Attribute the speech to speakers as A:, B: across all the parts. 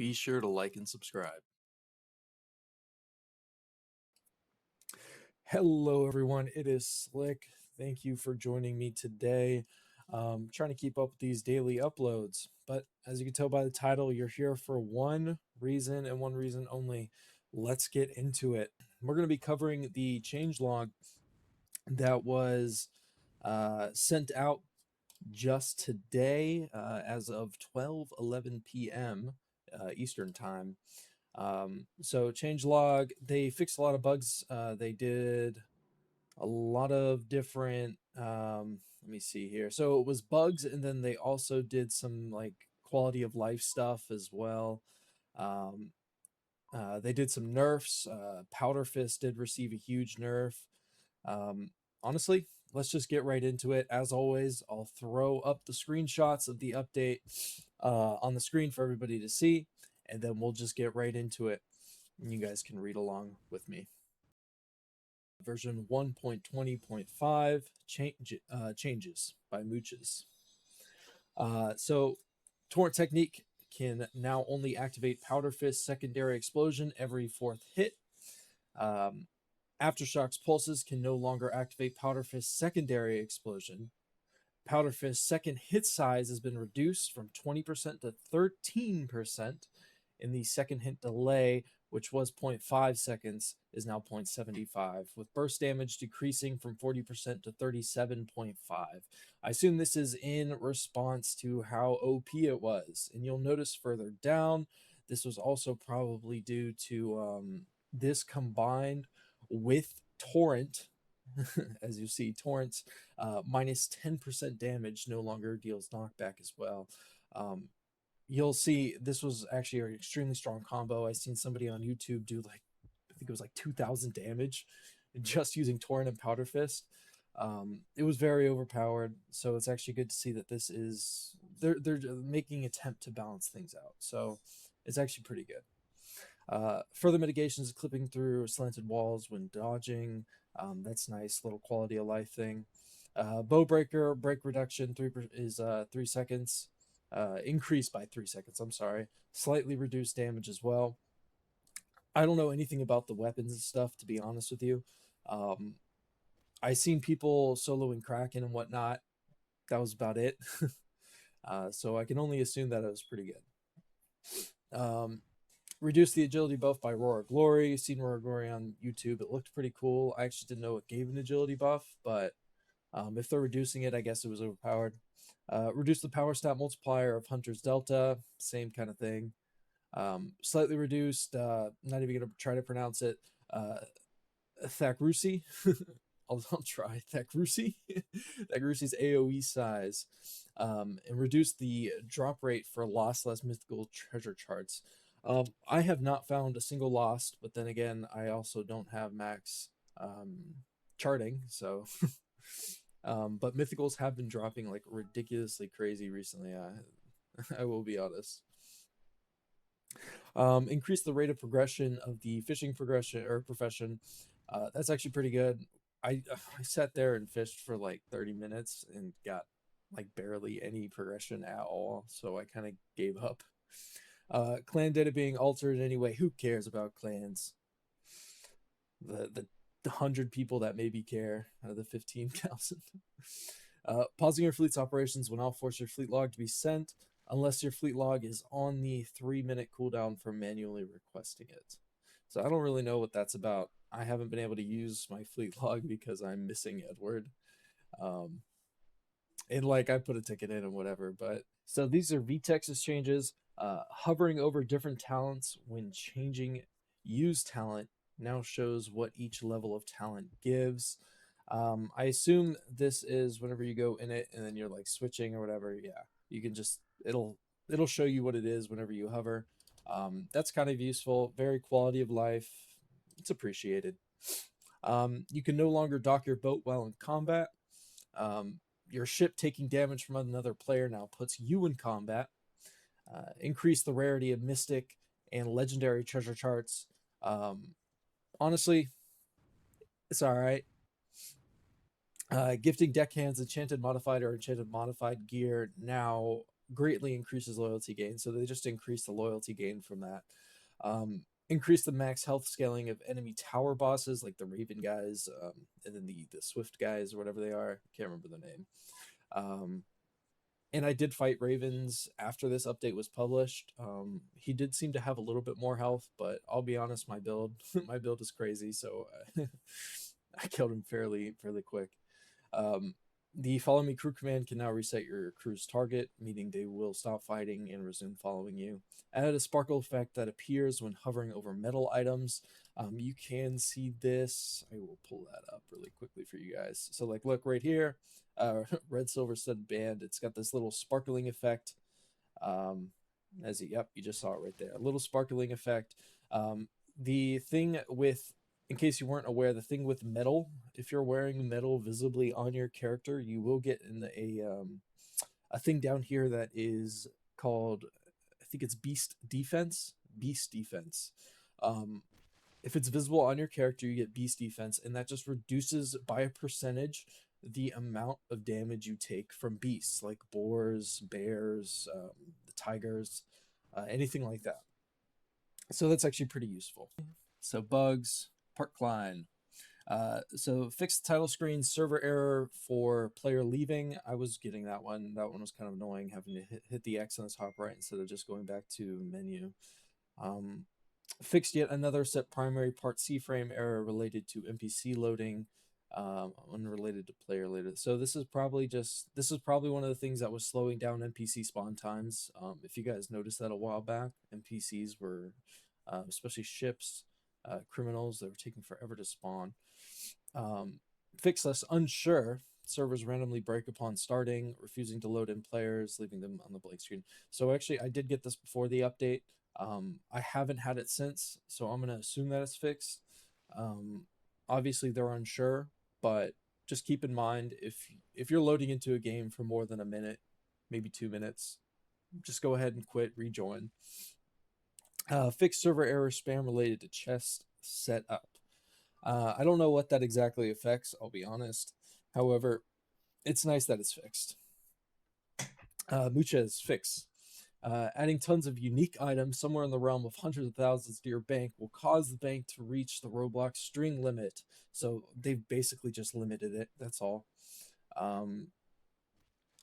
A: Be sure to like and subscribe. Hello, everyone. It is Slick. Thank you for joining me today. Trying to keep up with these daily uploads, but as you can tell by the title, you're here for one reason and one reason only. Let's get into it. We're going to be covering the changelog that was sent out just today as of 12:11 p.m. Eastern time. So changelog, they fixed a lot of bugs. They did a lot of different let me see here. So it was bugs, and then they also did some like quality of life stuff as well. Um, they did some nerfs. Powder Fist did receive a huge nerf. Um, Honestly, let's just get right into it. As always, I'll throw up the screenshots of the update on the screen for everybody to see, and then we'll just get right into it. And you guys can read along with me. Version 1.20.5 changes by Mooches. So, Torrent Technique can now only activate Powder Fist secondary explosion every fourth hit. Um, Aftershock's pulses can no longer activate Powder Fist secondary explosion. Powder Fist's second hit size has been reduced from 20% to 13%, and the second hit delay, which was 0.5 seconds, is now 0.75, with burst damage decreasing from 40% to 37.5. I assume this is in response to how OP it was, and you'll notice further down, this was also probably due to this combined with Torrent. As you see, Torrent's minus 10% damage no longer deals knockback as well. You'll see this was actually an extremely strong combo. I seen somebody on YouTube do like, I think it was like 2,000 damage just using Torrent and Powder Fist. It was very overpowered, so it's actually good to see that this is they're making an attempt to balance things out. So it's actually pretty good. Further mitigations, clipping through slanted walls when dodging. That's nice, little quality of life thing. Bow breaker, break reduction is 3 seconds. Increased by 3 seconds, I'm sorry. Slightly reduced damage as well. I don't know anything about the weapons and stuff, to be honest with you. I seen people soloing Kraken and whatnot. That was about it. So I can only assume that it was pretty good. Reduced the agility buff by Roar Glory. Seen Roar Glory on YouTube. It looked pretty cool. I actually didn't know it gave an agility buff, but if they're reducing it, I guess it was overpowered. Reduce the power stat multiplier of Hunter's Delta. Same kind of thing. Slightly reduced. Not even going to try to pronounce it. Thakrusi. I'll try Thakrusi. Thakrusi's AoE size. And reduce the drop rate for lossless mythical treasure charts. I have not found a single lost, but then again, I also don't have max charting, so but mythicals have been dropping like ridiculously crazy recently. I will be honest. Increase the rate of progression of the fishing progression or profession. That's actually pretty good. I sat there and fished for like 30 minutes and got like barely any progression at all, so I kind of gave up. Clan data being altered anyway. Who cares about clans? The 100 people that maybe care out of the 15,000. Pausing your fleet's operations will now force your fleet log to be sent unless your fleet log is on the 3-minute cooldown for manually requesting it. So I don't really know what that's about. I haven't been able to use my fleet log because I'm missing Edward. And like I put a ticket in and whatever, but so these are VTEX changes. Hovering over different talents when changing use talent now shows what each level of talent gives. I assume this is whenever you go in it and then you're like switching or whatever. Yeah, you can just it'll show you what it is whenever you hover. That's kind of useful. Very quality of life. It's appreciated. You can no longer dock your boat while in combat. Your ship taking damage from another player now puts you in combat. Increase the rarity of mystic and legendary treasure charts. Honestly, it's all right. Gifting deckhands enchanted modified or enchanted modified gear now greatly increases loyalty gain. So they just increase the loyalty gain from that. Increase the max health scaling of enemy tower bosses like the Raven guys, and then the Swift guys or whatever they are. Can't remember their name. And I did fight Ravens after this update was published. He did seem to have a little bit more health, but I'll be honest, my build my build is crazy, so I killed him fairly quick. Um, the follow me crew command can now reset your crew's target, meaning they will stop fighting and resume following you. Add a sparkle effect that appears when hovering over metal items. You can see this. I will pull that up really quickly for you guys. So, like, look right here, red, silver, stud band. It's got this little sparkling effect. Um, yep, you just saw it right there. A little sparkling effect. The thing with, in case you weren't aware, the thing with metal, if you're wearing metal visibly on your character, you will get in a thing down here that is called, I think it's Beast Defense. Beast Defense. If it's visible on your character, you get Beast Defense, and that just reduces by a percentage the amount of damage you take from beasts like boars, bears, the tigers, anything like that. So that's actually pretty useful. So bugs, Parkline. So fixed title screen server error for player leaving. I was getting that one. That one was kind of annoying, having to hit the X on the top right instead of just going back to menu. Fixed yet another set primary part C-frame error related to NPC loading, unrelated to player later. So this is probably one of the things that was slowing down NPC spawn times. If you guys noticed that a while back, NPCs were, especially ships, criminals, they were taking forever to spawn. Fix less unsure. Servers randomly break upon starting, refusing to load in players, leaving them on the blank screen. So actually, I did get this before the update. I haven't had it since, so I'm gonna assume that it's fixed. Obviously, they're unsure, but just keep in mind if you're loading into a game for more than a minute, maybe 2 minutes, just go ahead and quit, rejoin. Fix server error spam related to chest setup. I don't know what that exactly affects, I'll be honest. However, it's nice that it's fixed. Muchas fix. Adding tons of unique items somewhere in the realm of hundreds of thousands to your bank will cause the bank to reach the Roblox string limit. So they've basically just limited it. That's all.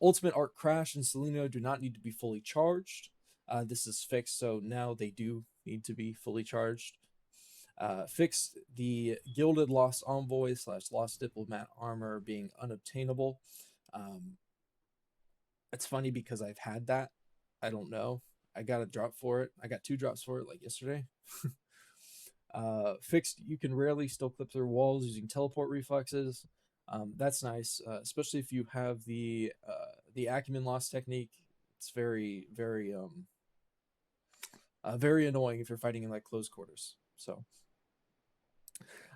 A: Ultimate Arc Crash and Seleno do not need to be fully charged. This is fixed, so now they do need to be fully charged. Fixed the Gilded Lost Envoy / Lost Diplomat armor being unobtainable. It's funny because I've had that. I don't know. I got a drop for it. I got 2 drops for it like yesterday. Fixed, you can rarely still clip through walls using teleport reflexes. That's nice, especially if you have the Acumen Loss technique. It's very annoying if you're fighting in like close quarters. So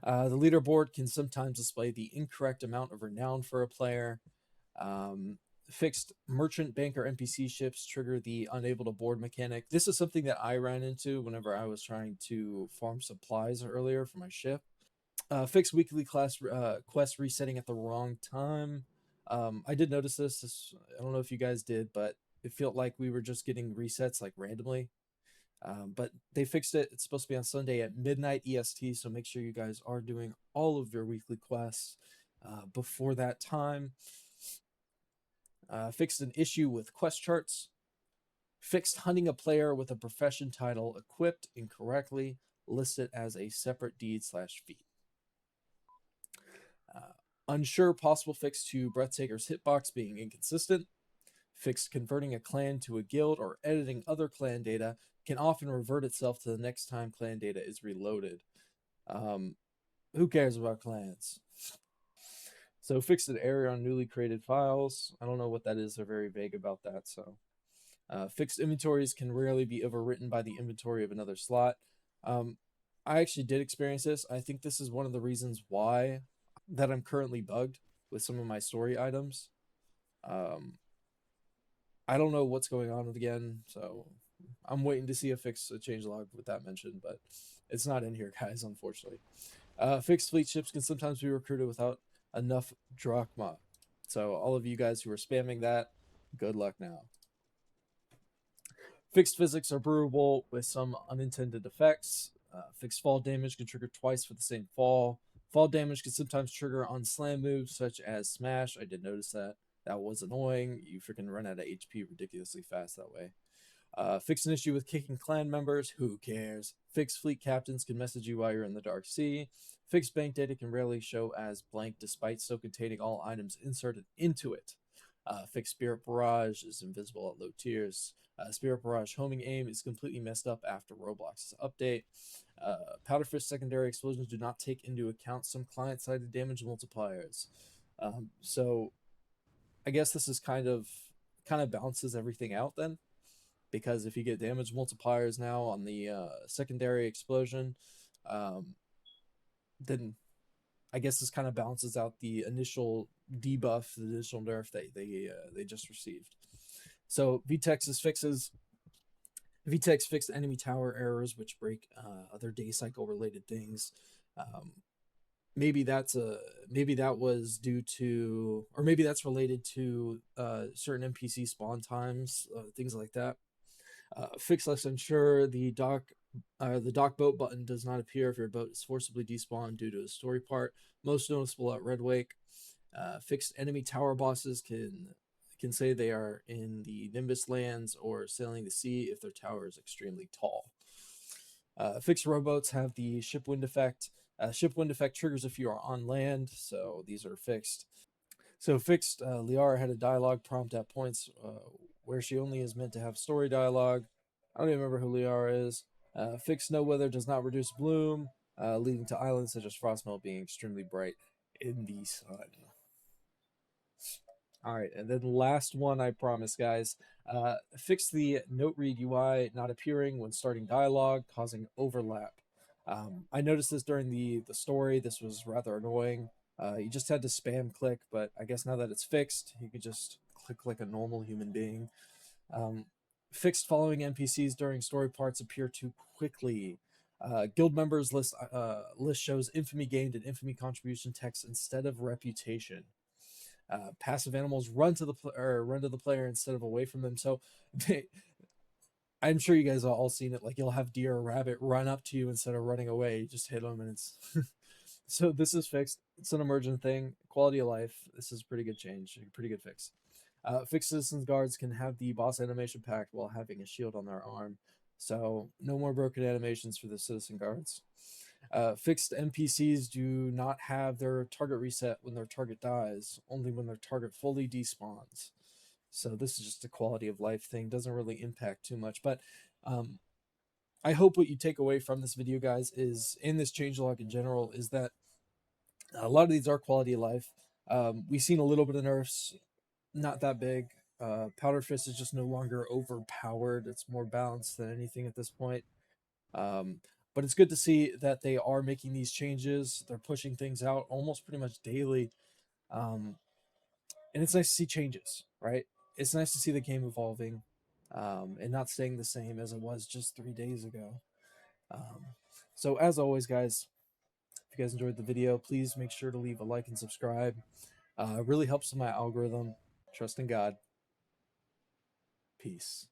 A: the leaderboard can sometimes display the incorrect amount of renown for a player. Fixed merchant banker NPC ships trigger the unable to board mechanic. This is something that I ran into whenever I was trying to farm supplies earlier for my ship. Fixed weekly class quest resetting at the wrong time. I did notice this. I don't know if you guys did, but it felt like we were just getting resets like randomly. But they fixed it. It's supposed to be on Sunday at midnight EST, so make sure you guys are doing all of your weekly quests before that time. Fixed an issue with quest charts. Fixed hunting a player with a profession title equipped incorrectly, listed as a separate deed / feat. Unsure possible fix to Breathtaker's hitbox being inconsistent. Fixed converting a clan to a guild or editing other clan data can often revert itself to the next time clan data is reloaded. Who cares about clans? So fixed an error on newly created files. I don't know what that is. They're very vague about that. So fixed inventories can rarely be overwritten by the inventory of another slot. I actually did experience this. I think this is one of the reasons why that I'm currently bugged with some of my story items. I don't know what's going on again, so I'm waiting to see a fix a changelog with that mentioned, but it's not in here, guys, unfortunately. Fixed fleet ships can sometimes be recruited without enough drachma. So all of you guys who are spamming that, good luck now. Fixed physics are brewable with some unintended effects. Fixed fall damage can trigger twice for the same fall. Fall damage can sometimes trigger on slam moves such as smash. I did notice that. That was annoying. You freaking run out of HP ridiculously fast that way. Fix an issue with kicking clan members. Who cares? Fixed fleet captains can message you while you're in the Dark Sea. Fixed bank data can rarely show as blank despite still containing all items inserted into it. Fixed Spirit Barrage is invisible at low tiers. Spirit Barrage homing aim is completely messed up after Roblox's update. Powder Fist secondary explosions do not take into account some client-sided damage multipliers. So I guess this is kind of balances everything out then, because if you get damage multipliers now on the secondary explosion, um, then I guess this kind of balances out the initial debuff, the initial nerf that they just received. So VTEX fixed enemy tower errors, which break other day cycle related things. Um, maybe that was due to, or maybe that's related to certain NPC spawn times, things like that. Fix less ensure the dock boat button does not appear if your boat is forcibly despawned due to a story part. Most noticeable at Red Wake. Fixed enemy tower bosses can say they are in the Nimbus lands or sailing the sea if their tower is extremely tall. Fixed rowboats have the ship wind effect. Ship wind effect triggers if you are on land, so these are fixed. So fixed, Liara had a dialogue prompt at points where she only is meant to have story dialogue. I don't even remember who Liara is. Fixed snow weather does not reduce bloom, leading to islands such as Frostmelt being extremely bright in the sun. All right, and then last one, I promise, guys. Fix the note read UI not appearing when starting dialogue, causing overlap. I noticed this during the story. This was rather annoying. You just had to spam click, but I guess now that it's fixed, you could just click like a normal human being. Um, Fixed following NPCs during story parts appear too quickly. Guild members list shows infamy gained and infamy contribution text instead of reputation. Passive animals run to the player instead of away from them. So I'm sure you guys have all seen it. Like you'll have deer or rabbit run up to you instead of running away. You just hit them, and it's so this is fixed. It's an emergent thing. Quality of life. This is pretty good change. Pretty good fix. Fixed citizens guards can have the boss animation packed while having a shield on their arm. So no more broken animations for the citizen guards. Fixed NPCs do not have their target reset when their target dies, only when their target fully despawns. So this is just a quality of life thing. Doesn't really impact too much. But I hope what you take away from this video, guys, is in this changelog in general, is that a lot of these are quality of life. We've seen a little bit of nerfs, not that big. Powder Fist is just no longer overpowered. It's more balanced than anything at this point. Um, but it's good to see that they are making these changes. They're pushing things out almost pretty much daily. Um, and it's nice to see changes, right? It's nice to see the game evolving and not staying the same as it was just 3 days ago. Um, so, as always, guys, if you guys enjoyed the video, please make sure to leave a like and subscribe. It really helps with my algorithm. Trust in God. Peace.